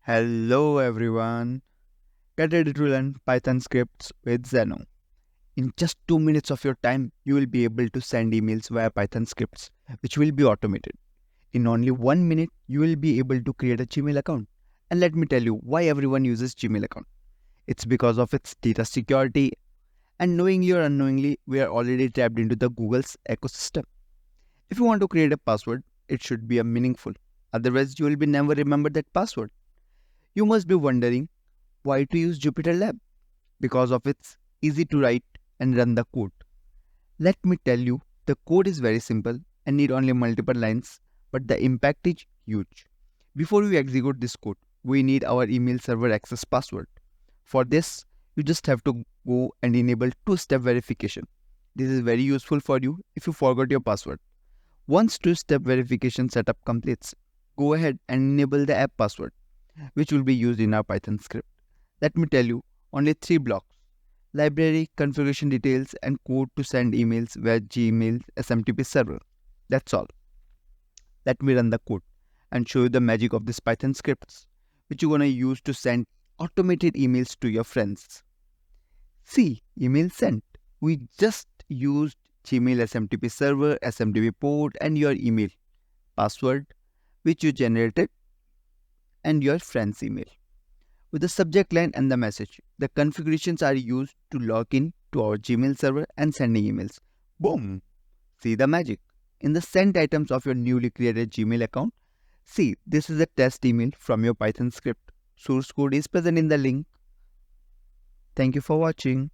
Hello everyone. Get ready to learn Python scripts with Zeno. In just 2 minutes of your time, you will be able to send emails via Python scripts, which will be automated. In only 1 minute, you will be able to create a Gmail account. And let me tell you why everyone uses Gmail account. It's because of its data security, and knowingly or unknowingly, we are already tapped into the Google's ecosystem. If you want to create a password, it should be a meaningful. Otherwise, you will be never remember that password. You must be wondering why to use Jupyter Lab because of its easy to write and run the code. Let me tell you, the code is very simple and need only multiple lines, but the impact is huge. Before we execute this code, we need our email server access password. For this, you just have to go and enable two-step verification. This is very useful for you if you forgot your password. Once two-step verification setup completes, go ahead and enable the app password, which will be used in our Python script. Let me tell you, only 3 blocks: library, configuration details, and code to send emails via Gmail SMTP server. That's all. Let me run the code and show you the magic of this Python scripts, which you're gonna use to send automated emails to your friends. See, email sent. We just used Gmail SMTP server, SMTP port, and your email password, which you generated, and your friend's email. With the subject line and the message, the configurations are used to log in to our Gmail server and sending emails. Boom! See the magic. In the sent items of your newly created Gmail account, see, this is a test email from your Python script. Source code is present in the link. Thank you for watching.